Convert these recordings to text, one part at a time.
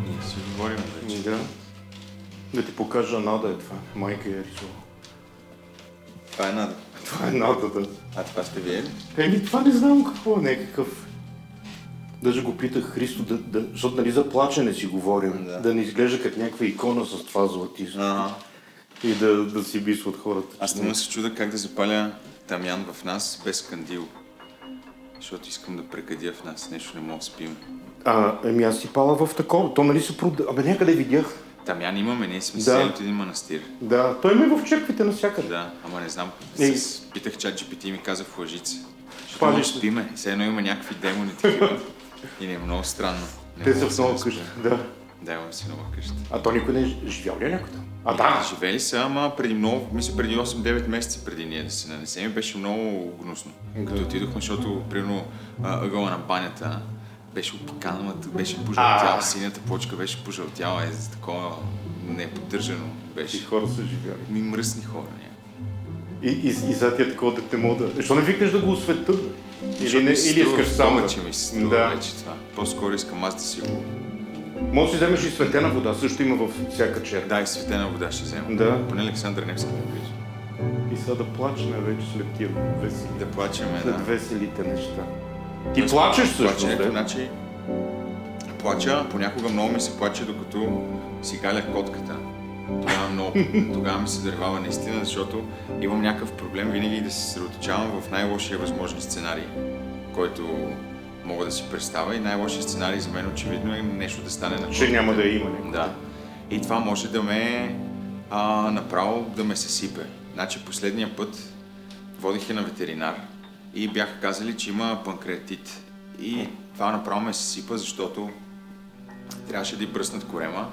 Ние си говорим вече. Да. Да ти покажа Нада е това. Майка я рисува. Това е Нада. Това е Нада, да. А това сте вие ли? Еми, това не знам какво е, някакъв... Даже го питах Христо, защото нали за плачене си говорим, да не изглежда като някаква икона с това златисто. Ага. И да си бисват хората. Аз не се чуда как да запаля тамян в нас без кандил. Защото искам да прекадя в нас, нещо не мога да спим. Еми аз си пала в такова, то нали се продава, абе някъде видях. Тамян имаме, ние сме Да. седели от един манастир. Да, той ме в черквите навсякъде. Да, ама не знам. Ей. Питах чат GPT и ми каза в лъжица. Защото Пали може се. спиме. Все едно има някакви демони такива. И не е много странно. Не Те мога са да в се нова разпия. къща. Да. Да, имам си нова къща. А то никой не е живял ли е някой там? Да. Живели са, ама преди много, мисля преди 8-9 месеца преди ние да се нанесем и беше много гнусно. Като отидохме, защото примерно ъгъла на банята беше опикана, беше пожълтяла, синята почка беше пожълтяла и за такова неподдържано И беше. хора са живяли. Мръсни хора. И за тия такова да те мога да... Защо не викнеш да го осветят? Или искаш само че ми се струва Да. вече това. По-скоро искам аз да си го... Може да си вземеш и светена вода, също има във всяка черга. Да, и светена вода ще взема. Да. Поне Александър Невски да близо. И сега да плачем вече след тия весели. Да плачеме, След да. веселите неща. Ти плачеш също, Плаче, да? значи, плача, понякога много ми се плаче, докато си галя котката. Тогава ми се дървава наистина, защото имам някакъв проблем винаги да се съсредоточавам в най-лошия възможен сценарий, който мога да си представя, и най-лошия сценарий за мен очевидно е нещо да стане на котката. Че няма да я има някой. Да. И това може да ме направо да ме съсипе. Значи последния път водих я на ветеринар и бяха казали, че има панкреатит. И това направо ме съсипа, защото трябваше да й бръснат корема,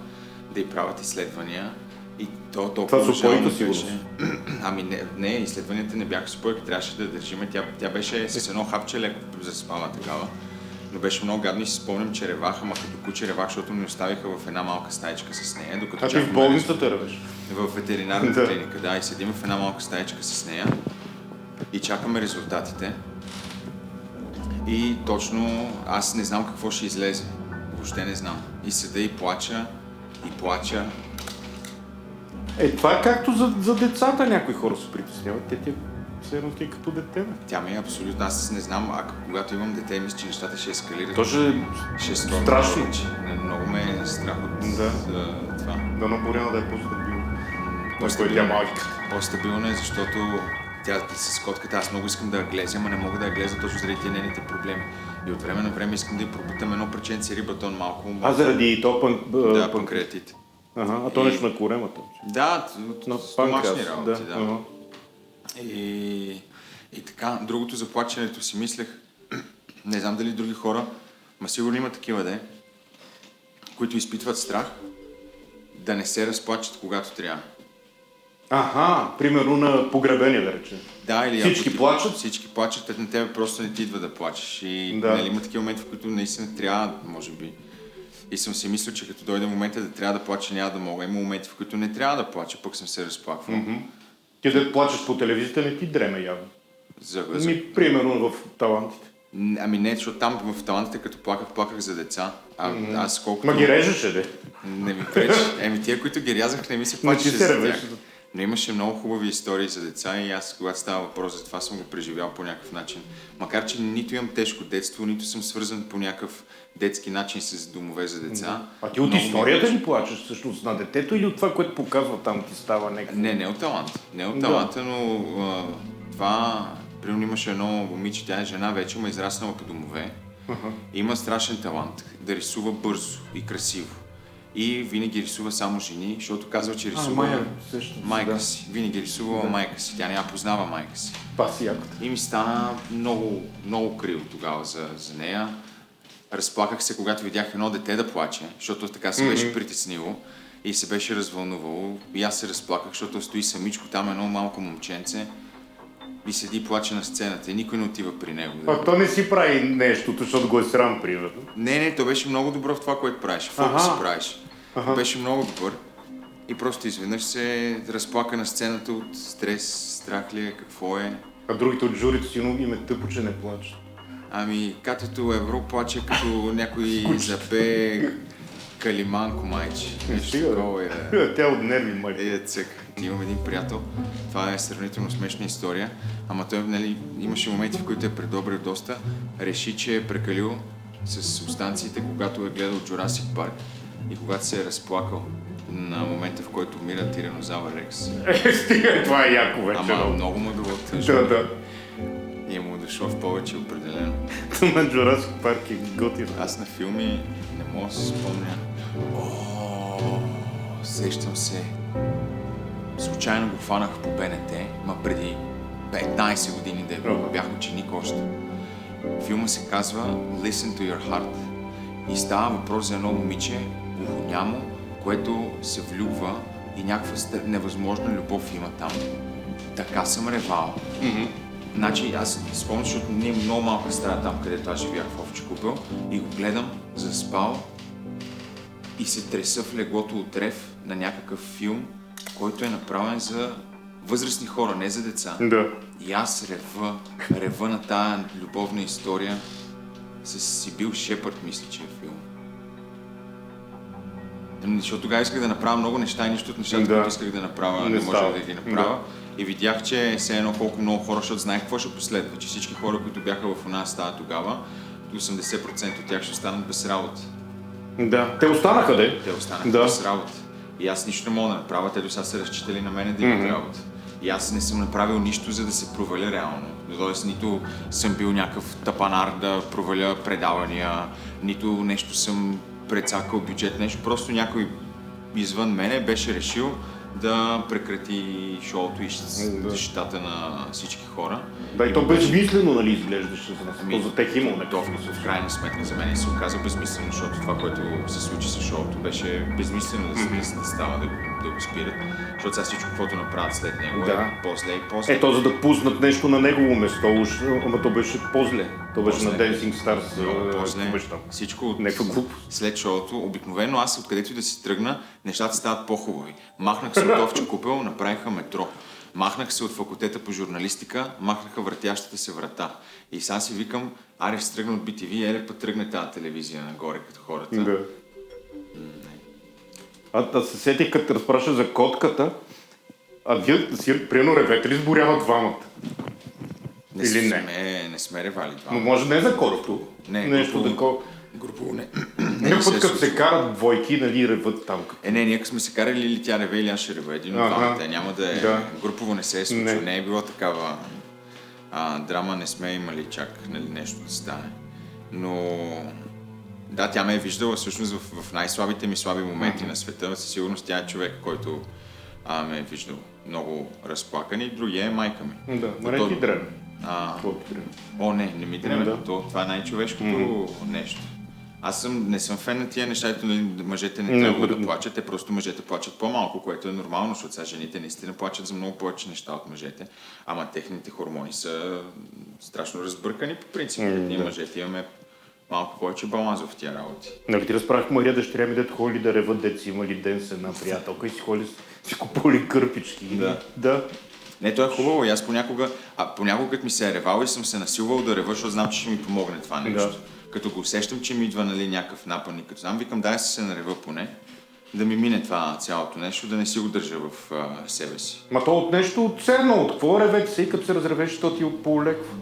да й правят изследвания. И то толкова Това с упойка ужасно сигурно. беше. Ами не, изследванията не бяха с упойка, трябваше да я държиме. Тя беше с едно хапче леко заспала такава. Но беше много гадно и си спомням, че ревах, ама като куче ревах, защото ми оставиха в една малка стаичка с нея, докато А ти в чакаме болницата ревеш? в ветеринарната Да. клиника, да, и седим в една малка стаичка с нея и чакаме резултатите. И точно аз не знам какво ще излезе. Въобще не знам. И седа и плача, и плача. Това е както за децата някои хора се притесняват. Те все едно ти е като дете. Бе. Тя ми е абсолютно... Аз не знам, когато имам дете, мисля, че нещата ще ескалират. То ще Ще е страшно. Много ме е страх от Да. това. Дано Боряна да е по-стабилна. По-стабилна. Тя малка. По-стабилна е, защото тя с котката, аз много искам да я глезя, ама не мога да я глезя точно заради тия нейните проблеми. И от време на време искам да й пробутам едно парченце рибатон малко. Заради то Да, панкреатит. А то нещо на коремата. Да, На от стомашни панкреас, работи, да. Ага. И така, другото за плаченето си мислех, не знам дали други хора, ма сигурно има такива, които изпитват страх да не се разплачат, когато трябва. Примерно на погребение, да речем. Да, или Всички ако плачат? Всички плачат, на тебе просто не ти идва да плачеш. И Да. нали, има такива моменти, в които наистина трябва, може би. И съм си мислил, че като дойде момента да трябва да плача, няма да мога. Има моменти, в които не трябва да плача, пък съм се разплаквал. Ти да плачеш по телевизията, не ти дреме явно. Примерно в талантите. Ами не, защото там в талантите, като плаках за деца. Аз колкото... Ма ги режеше, де. Не ми пречи. Тия, които ги рязах, не ми се плачеше ти се за ревеш. тях. Но имаше много хубави истории за деца и аз, когато става въпрос за това, съм го преживял по някакъв начин. Макар, че нито имам тежко детство, нито съм свързан по някакъв детски начин с домове за деца. А ти от историята ли плачеш всъщност на детето или от това, което показва там ти става някакво? Не от талант. Не от таланта, но това... Примерно имаше едно момиче, тя е жена вече, ма израснала по домове. Има страшен талант да рисува бързо и красиво. и винаги рисува само жени, защото казва, че рисува майка си. Винаги рисува майка си. Тя не я познава майка си. И ми стана много, много криво тогава за нея. Разплаках се, когато видях едно дете да плаче, защото така се беше притеснило и се беше развълнувало. И аз се разплаках, защото стои самичко там едно малко момченце и седи и плаче на сцената и никой не отива при него. То не си прави нещото, защото го е срам, примерно. Не, то беше много добро в това, което правеше. Фокус се правеше. Беше много добър и просто изведнъж се разплака на сцената от стрес, страх ли е, какво е. А другите от журито си им е тъпо, че не плачат. Катото Евро плаче като някой запее Калиманко, майче. Тя от нерви, майче. Имам един приятел, това е сравнително смешна история, ама той имаше моменти, в които е предобрил доста, реши, че е прекалил с субстанциите, когато е гледал Jurassic Park и когато се е разплакал на момента, в който умира тиранозавър Рекс. Стига, това е яко вече. Много му е било тъжно. Да. И му дошло в повече, определено. На Jurassic Park е готино. Аз на филми не мога да се спомня. Сещам се. Случайно го фанах по БНТ, преди 15 години да е било. Бях ученик още. Филма се казва Listen to Your Heart и става въпрос за едно момиче, глухонямо, което се влюбва и някаква невъзможна любов има там. Така съм ревал. Значи аз спомням, защото ние много малка стая там, където аз живях в Овчи купел и го гледам, заспал и се треса в леглото от рев на някакъв филм, който е направен за възрастни хора, не за деца. Да. И аз рева на тая любовна история с Сибил Шепард, мисля, че е филм. Защото тогава исках да направя много неща и нищо от нещата, които исках да направя, не можех да ги направя. И видях, че все едно колко много хора, защото знаех какво ще последва, че всички хора, които бяха в една стая тогава, 80% от тях ще останат без работа. Да, те останаха, де? Те останаха без работа. И аз нищо не мога да направя, те до сега са разчитали на мене да имат работа. И аз не съм направил нищо, за да се проваля реално. Тоест, нито съм бил някакъв тапанар да проваля предавания, нито нещо съм прецакал бюджет, нещо. Просто някой извън мене беше решил да прекрати шоуто и защитата на всички хора. Да, и то безмислено, нали, изглеждаше за нас. То за тех имал някакво. В крайна сметка за мен се оказа безмислено, защото това, което се случи с шоуто, беше безмислено да става, да го спират. Защото сега всичко, каквото направят след него е по-зле и по-зле. Ето, за да пуснат нещо на негово место, ама то беше по-зле. То беше на Dancing Stars. Всичко след шоуто, обикновено аз откъдето и да си тръгна, нещата стават по-хубави. Махнах се от Овча купел, направиха метро. Махнах се от факултета по журналистика, махнаха въртящата се врата. И сега си викам, аре ще тръгна от BTV, еле път тръгне тази телевизия нагоре като хората. Да. Аз се сетих, като разпраша за котката, вие примерно ревете ли сборява двамата? Или не? Не сме ревали двамата. Но може не за коткото. Не, нещо такова. Групово не. Не, път като се карат двойки, нали, реват там. Ние като сме се карали или тя реве, или аз ще реве. Един от двамата. Няма да е. Групово не се е случило. Не е било такава драма, не сме имали чак, нали, нещо да стане. Но да, тя ме е виждала всъщност в най-слабите ми слаби моменти на света. Със сигурност тя е човек, който ме е виждал много разплакан и другия е майка ми. Да, ма не ти дреме. Не ми дреме. Това е най-човешкото нещо. Аз не съм фен на тия неща, ето мъжете не трябва да плачат, те просто мъжете плачат по-малко, което е нормално, защото сега жените наистина плачат за много повече неща от мъжете, ама техните хормони са страшно разбъркани по принцип. Ние мъжете имаме малко повече баланс в тия работи. Нали ти разправих Мария дъщеря ми, дето ходи да реват, дето си имали ден с една приятелка и си ходи си купували кърпички. Да. Не, то е хубаво и аз понякога като ми се е ревал и съм се насилвал да рева, защото знам, че ще ми помогне това нещо. Да. Като го усещам, че ми идва, нали, някакъв напъник, като знам, викам, дай се нарева поне, да ми мине това цялото нещо, да не си го държа в себе си. Ма то от нещо ценно, от какво ревете се и като се разревеш, то ти по-лекво?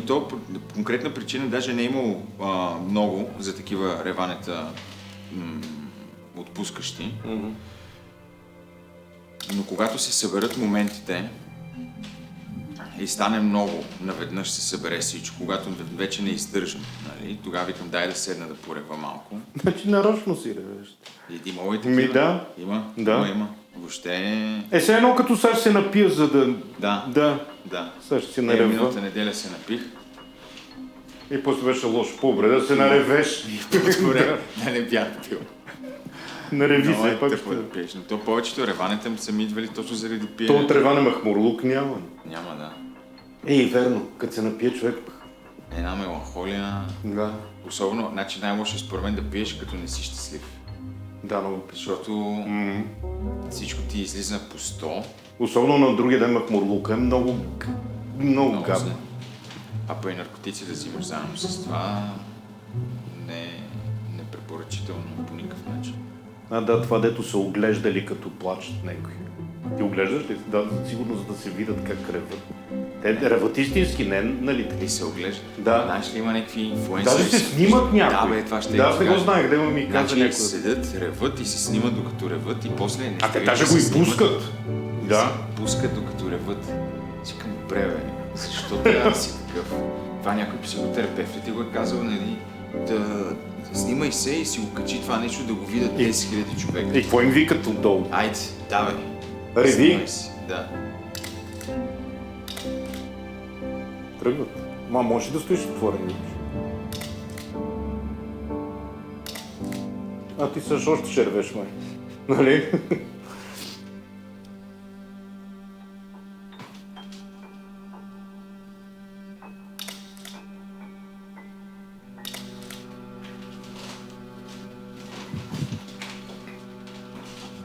То конкретна причина даже не е имало много за такива реванета отпускащи. Но когато се съберат моментите, и стане много, наведнъж се събере всичко, когато вече не издържам, нали? Тогава викам, дай да седна да порева малко. Значи нарочно си ревеш. И има ли такива? Да. Има? Да. Има. Въобще... Все едно като сега ще се напия, за да... Да. Сега ще се нарева. Миналата неделя се напих. И после беше лошо. По-добре да се наревеш. По-добре да не бях пил. Нареви Много се, пак тъпо да пиеш. Но то повечето реванета са ми идвали точно заради То пиене. от реване махмурлук няма. Няма, да. Верно, като се напие човек. Една меланхолия. Да. Особено, значи най-лошо е според мен да пиеш, като не си щастлив. Да, много. Защото всичко ти излиза по 100. Особено на другия ден махмурлука е много гадно. А па и наркотици да взимаш заедно с това не е препоръчително по никакъв начин. Да, това дето се оглеждали като плачат някой. Ти оглеждаш ли? Да, сигурно за да се видят как реват. Те реват истински, не нали така. И се оглеждат. Да. Знаеш ли има някакви инфлуенсъри? Даже се снимат някой. Да, бе, това ще аз не го знаех, да ми каза някой. някой. Седят, реват и се снимат докато реват и после... те даже го и пускат. Да. Пускат докато реват. Викам, добре, бе, защо трябва да си такъв? Това някой психотерапевт ли ти го е казал, нали? Да снимай се и си го качи това нещо да го видят 10 000 човека. И какво им викат отдолу? Айде, давай. Реви. Снимай си, да. Тръгват. Може да стоиш отворен. Ти също още ще ревеш, май. Нали?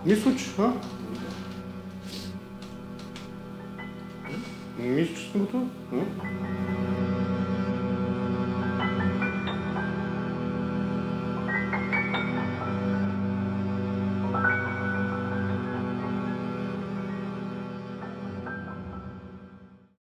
Мисля, че, Мисля, че сме готови.